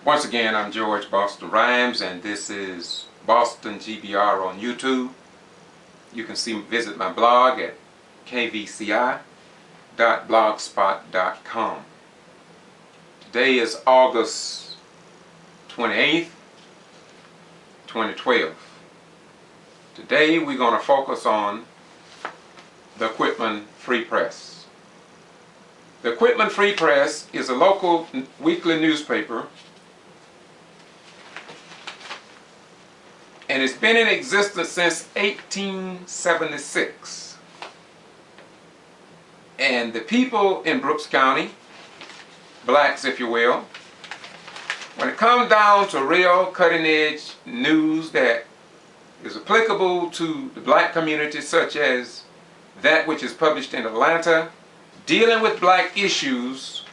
Once again, I'm George Boston Rhymes, and this is Boston G.B.R. on YouTube. You can visit my blog at kvci.blogspot.com. Today is August 28th, 2012. Today we're going to focus on the Quitman Free Press. The Quitman Free Press is a local weekly newspaper, and it's been in existence since 1876. And the people in Brooks County, blacks if you will, when it comes down to real cutting-edge news that is applicable to the black community, such as that which is published in Atlanta, dealing with black issues,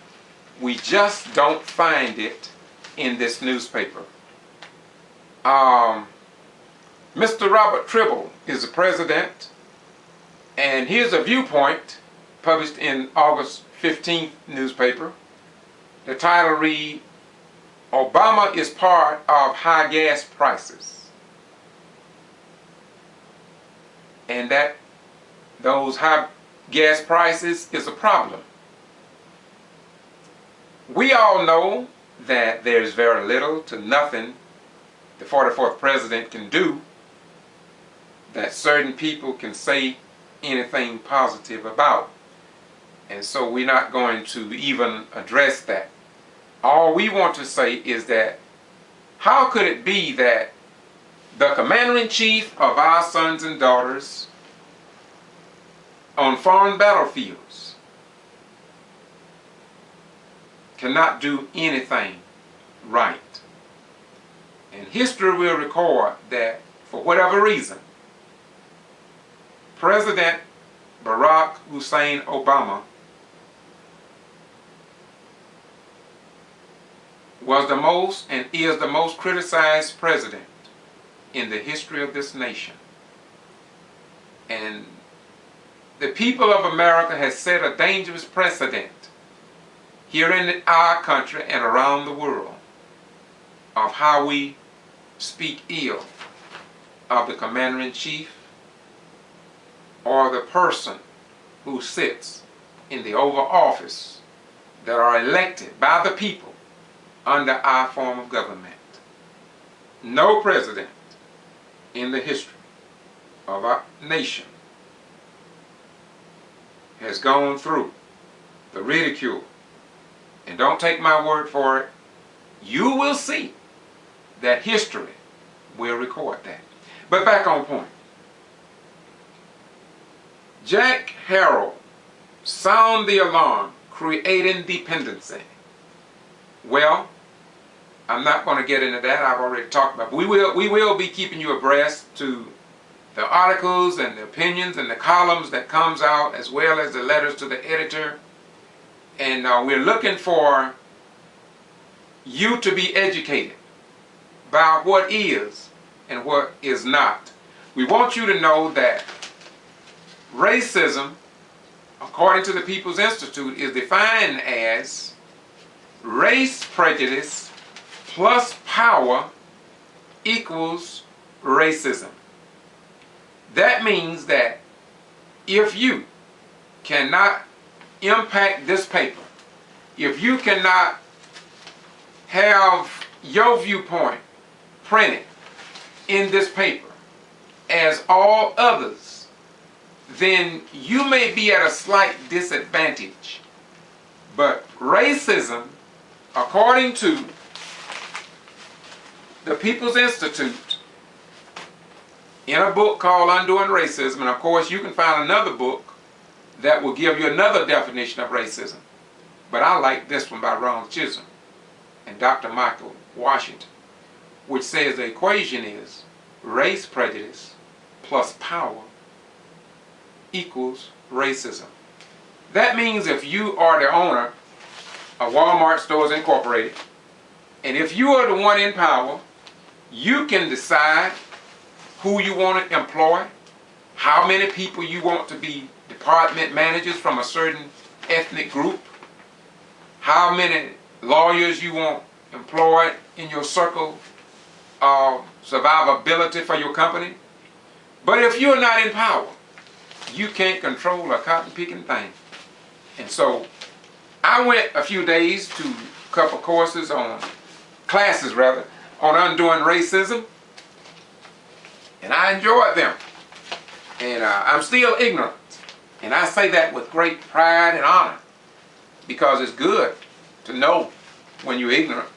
we just don't find it in this newspaper. Mr. Robert Tribble is the president, and here's a viewpoint published in August 15th newspaper. The title reads, "Obama is part of high gas prices." And that those high gas prices is a problem. We all know that there's very little to nothing the 44th president can do, that certain people can say anything positive about. And so we're not going to even address that. All we want to say is that how could it be that the commander-in-chief of our sons and daughters on foreign battlefields cannot do anything right? And history will record that for whatever reason, President Barack Hussein Obama was the most and is the most criticized president in the history of this nation. And the people of America has set a dangerous precedent here in our country and around the world of how we speak ill of the commander-in-chief or the person who sits in the Oval Office that are elected by the people under our form of government. No president in the history of our nation has gone through the ridicule. And don't take my word for it. You will see that history will record that. But back on point. Jack Harrell sound the alarm, creating dependency. Well, I'm not going to get into that. I've already talked about it. We will be keeping you abreast to the articles and the opinions and the columns that comes out, as well as the letters to the editor. And we're looking for you to be educated by what is and what is not. We want you to know that racism, according to the People's Institute, is defined as race prejudice plus power equals racism. That means that if you cannot impact this paper, if you cannot have your viewpoint printed in this paper as all others, then you may be at a slight disadvantage. But racism, according to the People's Institute, in a book called Undoing Racism, and of course you can find another book that will give you another definition of racism. But I like this one by Ronald Chisholm and Dr. Michael Washington, which says the equation is race prejudice plus power equals racism. That means if you are the owner of Walmart Stores Incorporated, and if you are the one in power, you can decide who you want to employ, how many people you want to be department managers from a certain ethnic group, how many lawyers you want employed in your circle of survivability for your company. But if you're not in power, you can't control a cotton picking thing. And so I went a few days to a couple courses on, classes rather, on undoing racism, and I enjoyed them. And I'm still ignorant. And I say that with great pride and honor, because it's good to know when you're ignorant.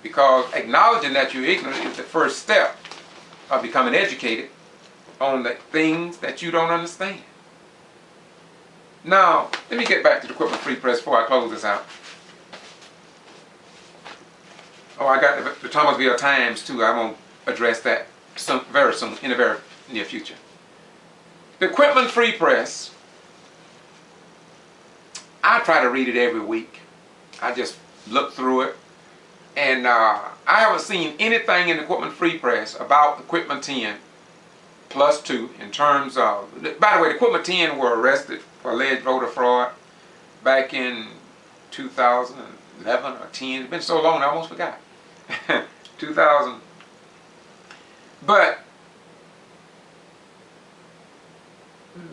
Because acknowledging that you're ignorant is the first step of becoming educated on the things that you don't understand. Now, let me get back to the Quitman Free Press before I close this out. Oh, I got the Thomasville Times too. I'm going to address that very soon, in the very near future. The Quitman Free Press, I try to read it every week. I just look through it. And I haven't seen anything in the Quitman Free Press about the Quitman 10 plus 2 in terms of, by the way, the Quitman 10 were arrested for alleged voter fraud back in 2011 or 10. It's been so long I almost forgot. 2000. But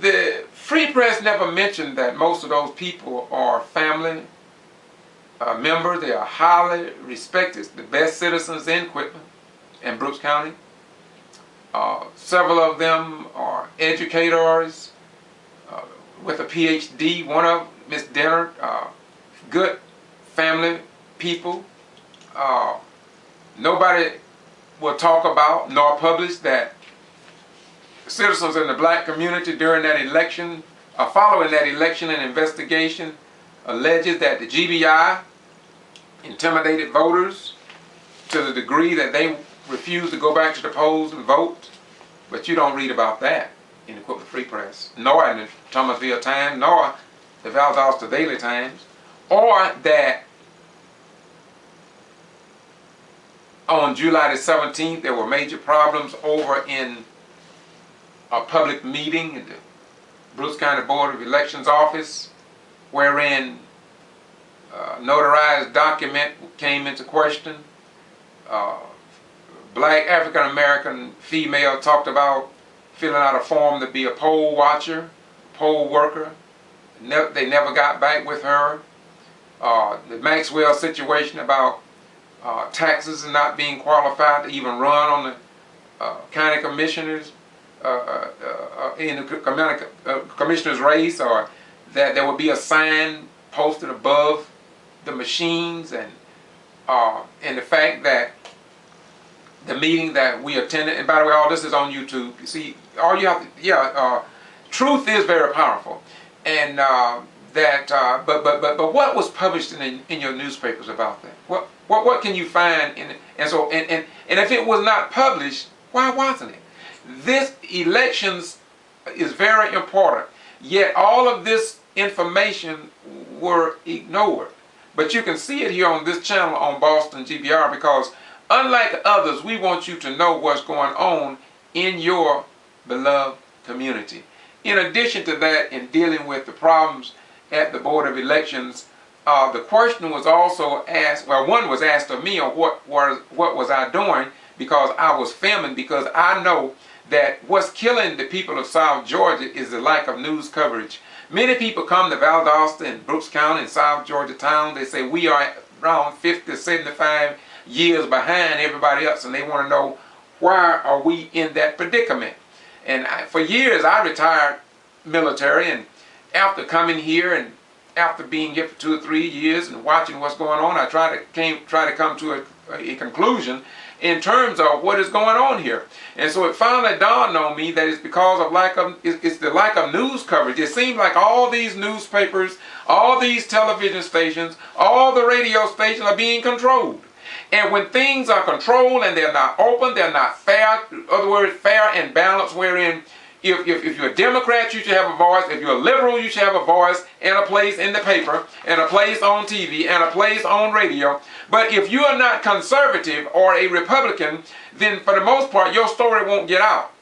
the Free Press never mentioned that most of those people are family members. They are highly respected, the best citizens in Quitman-Brooks County. Several of them are educators with a PhD. One of Miss Dennard, good family people. Nobody will talk about nor publish that citizens in the black community during that election, following that election and investigation, alleges that the G.B.R. intimidated voters to the degree that they refused to go back to the polls and vote. But you don't read about that in the Quitman Free Press, nor in the Thomasville Times, nor the Valdosta Daily Times, or that on July the 17th there were major problems over in a public meeting in the Brooks County Board of Elections office, wherein a notarized document came into question. Black African American female talked about filling out a form to be a poll watcher, poll worker. They never got back with her. The Maxwell situation about taxes and not being qualified to even run on the county commissioners in the commissioner's race, or that there would be a sign posted above the machines, and the fact that the meeting that we attended, and by the way, all this is on YouTube. You see, all you have to, truth is very powerful, and but what was published in your newspapers about that? What can you find in it? And so and if it was not published, why wasn't it? This elections is very important, yet all of this information were ignored. But you can see it here on this channel on Boston G.B.R. because unlike others, we want you to know what's going on in your beloved community. In addition to that, in dealing with the problems at the Board of Elections, the question was also asked, well, one was asked of me on what was I doing, because I was filming, because I know that what's killing the people of South Georgia is the lack of news coverage. Many people come to Valdosta and Brooks County and South Georgia town. They say we are around 50, 75 years behind everybody else, and they want to know why are we in that predicament. And for years I retired military, and after coming here and after being here for 2 or 3 years and watching what's going on, I try to come to a conclusion in terms of what is going on here. And so it finally dawned on me that it's because of it's the lack of news coverage. It seems like all these newspapers, all these television stations, all the radio stations are being controlled. And when things are controlled and they're not open, they're not fair, in other words, fair and balanced, wherein if you're a Democrat, you should have a voice. If you're a liberal, you should have a voice and a place in the paper, and a place on TV, and a place on radio. But if you are not conservative or a Republican, then for the most part, your story won't get out.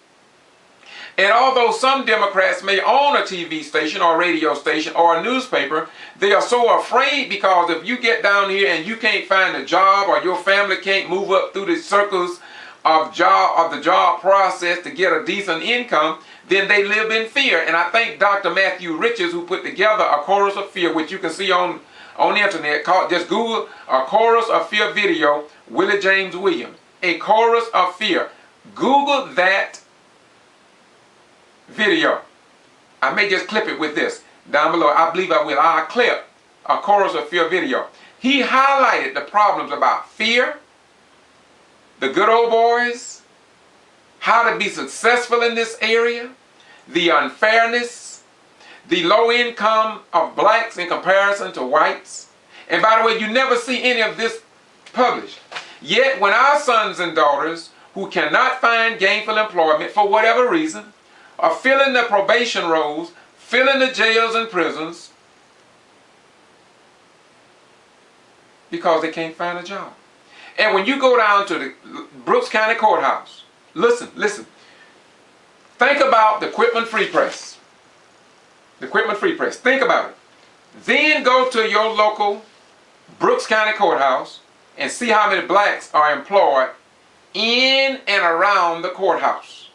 And although some Democrats may own a TV station or a radio station or a newspaper, they are so afraid because if you get down here and you can't find a job or your family can't move up through the circles of the job process to get a decent income, then they live in fear. And I think Dr. Matthew Richards, who put together A Chorus of Fear, which you can see on the internet, just Google A Chorus of Fear video, Willie James Williams. A Chorus of Fear. Google that video. I may just clip it with this down below. I believe I will. I'll clip A Chorus of Fear video. He highlighted the problems about fear, the good old boys, how to be successful in this area, the unfairness, the low income of blacks in comparison to whites. And by the way, you never see any of this published. Yet when our sons and daughters who cannot find gainful employment for whatever reason are filling the probation rolls, filling the jails and prisons because they can't find a job. And when you go down to the Brooks County Courthouse, listen, think about the Quitman Free Press. The Quitman Free Press. Think about it. Then go to your local Brooks County Courthouse and see how many blacks are employed in and around the courthouse.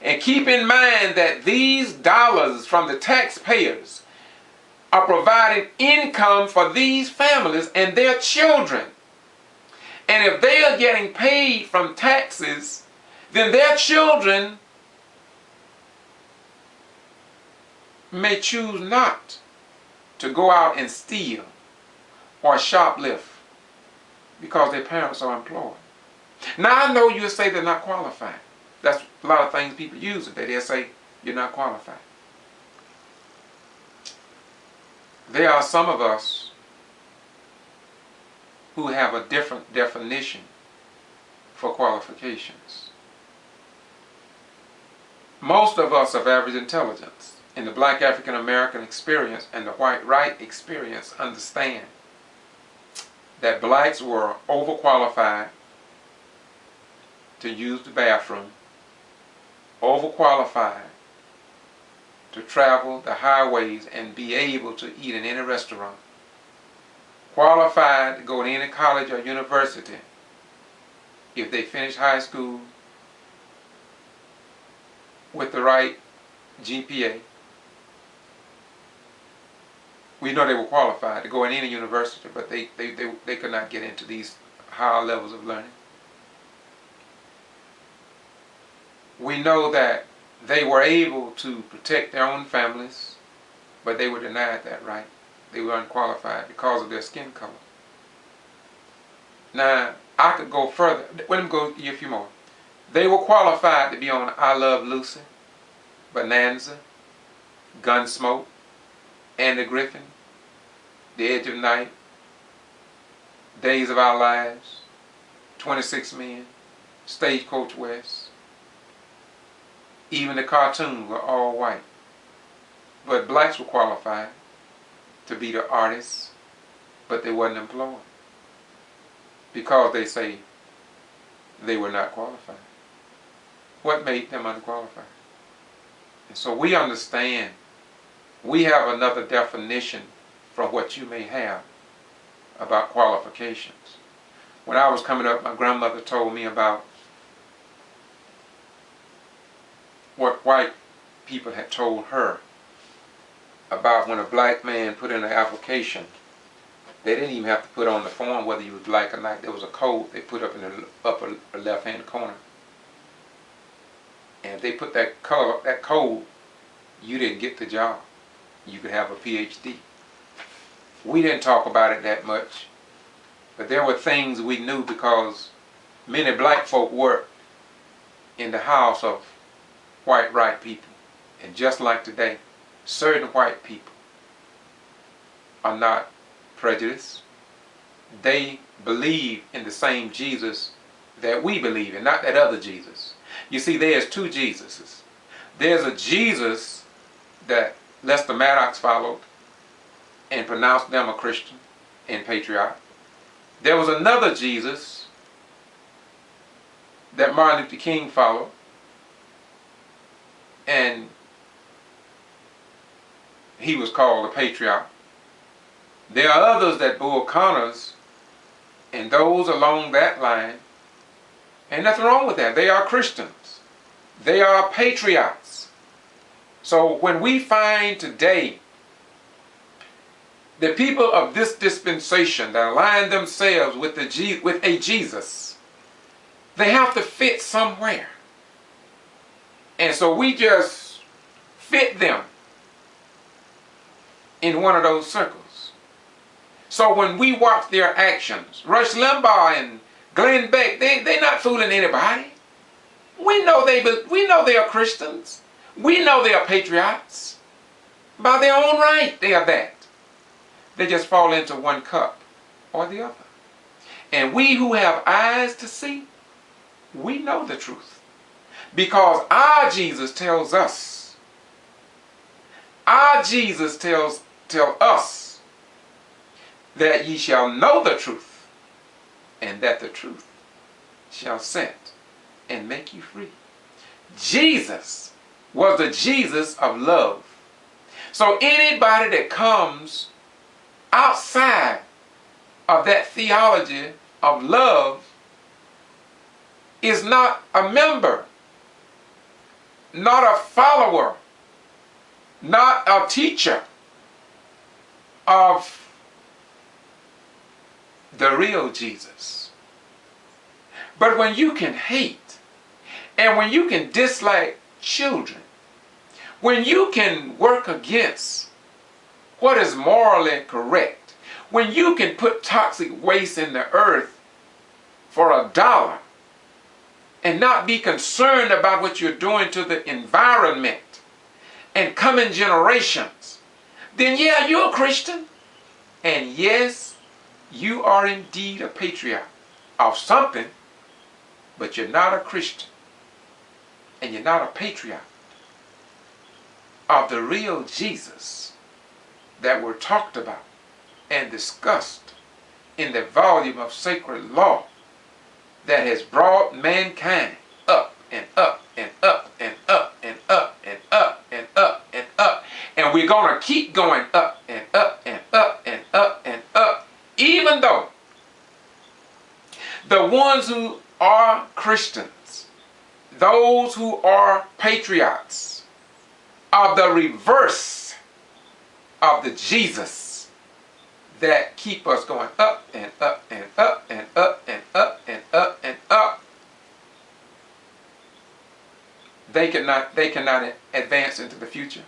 And keep in mind that these dollars from the taxpayers are providing income for these families and their children. And if they are getting paid from taxes, then their children may choose not to go out and steal or shoplift because their parents are employed. Now I know you'll say they're not qualified. That's a lot of things people use today. They'll say you're not qualified. There are some of us who have a different definition for qualifications. Most of us of average intelligence in the black African American experience and the white right experience understand that blacks were overqualified to use the bathroom, overqualified to travel the highways and be able to eat in any restaurant, qualified to go to any college or university if they finish high school with the right GPA. We know they were qualified to go in any university, but they could not get into these higher levels of learning. We know that they were able to protect their own families, but they were denied that right. They were unqualified because of their skin color. Now, I could go further. Let me go a few more. They were qualified to be on I Love Lucy, Bonanza, Gunsmoke, Andy Griffin, The Edge of Night, Days of Our Lives, 26 Men, Stagecoach West. Even the cartoons were all white. But blacks were qualified to be the artists, but they wasn't employed because they say they were not qualified. What made them unqualified? And so we understand we have another definition from what you may have about qualifications. When I was coming up, my grandmother told me about what white people had told her about when a black man put in an application. They didn't even have to put on the form whether you was black or not. There was a code they put up in the upper left-hand corner. And if they put that code, you didn't get the job. You could have a PhD. We didn't talk about it that much, but there were things we knew because many black folk worked in the house of white right people. And just like today, certain white people are not prejudiced. They believe in the same Jesus that we believe in, not that other Jesus. You see, there's two Jesuses. There's a Jesus that Lester Maddox followed and pronounced them a Christian and patriot. There was another Jesus that Martin Luther King followed and he was called a patriarch. There are others that bore Connors, and those along that line, and nothing wrong with that. They are Christians. They are patriots. So when we find today the people of this dispensation that align themselves with a Jesus, they have to fit somewhere. And so we just fit them in one of those circles. So when we watch their actions, Rush Limbaugh and Glenn Beck, they're not fooling anybody. We know they are Christians. We know they are patriots. By their own right, they are that. They just fall into one cup or the other. And we who have eyes to see, we know the truth. Because our Jesus tells us, our Jesus tells us that ye shall know the truth, and that the truth shall set and make you free. Jesus was the Jesus of love. So anybody that comes outside of that theology of love is not a member, not a follower, not a teacher of the real Jesus. But when you can hate, and when you can dislike children, when you can work against what is morally correct, when you can put toxic waste in the earth for $1 and not be concerned about what you're doing to the environment and coming generations, then yeah, you're a Christian. And yes, you are indeed a patriot of something, but you're not a Christian. And you're not a patriot of the real Jesus that were talked about and discussed in the volume of sacred law that has brought mankind up and up and up and up and up and up and up and up. And we're going to keep going up and up and up and up and up, even though the ones who are Christians, those who are patriots, are the reverse of the Jesus that keep us going up and up and up and up and up and up and up. They cannot advance into the future.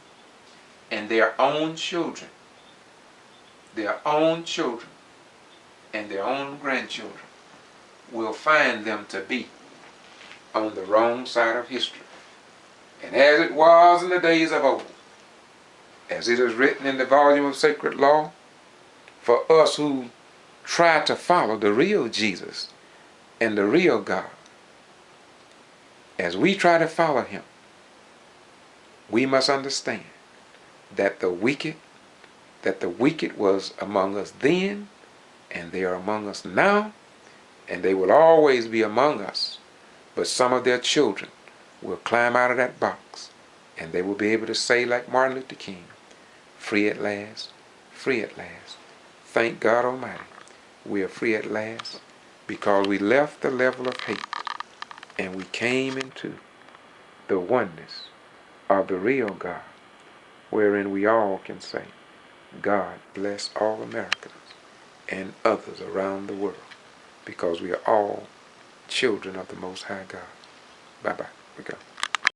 And their own children, and their own grandchildren will find them to be on the wrong side of history. And as it was in the days of old, as it is written in the volume of sacred law, for us who try to follow the real Jesus and the real God, as we try to follow him, we must understand that the wicked was among us then, and they are among us now, and they will always be among us. But some of their children will climb out of that box, and they will be able to say like Martin Luther King, free at last, free at last. Thank God Almighty, we are free at last, because we left the level of hate and we came into the oneness of the real God, wherein we all can say, God bless all Americans and others around the world, because we are all children of the Most High God. Bye-bye. We go.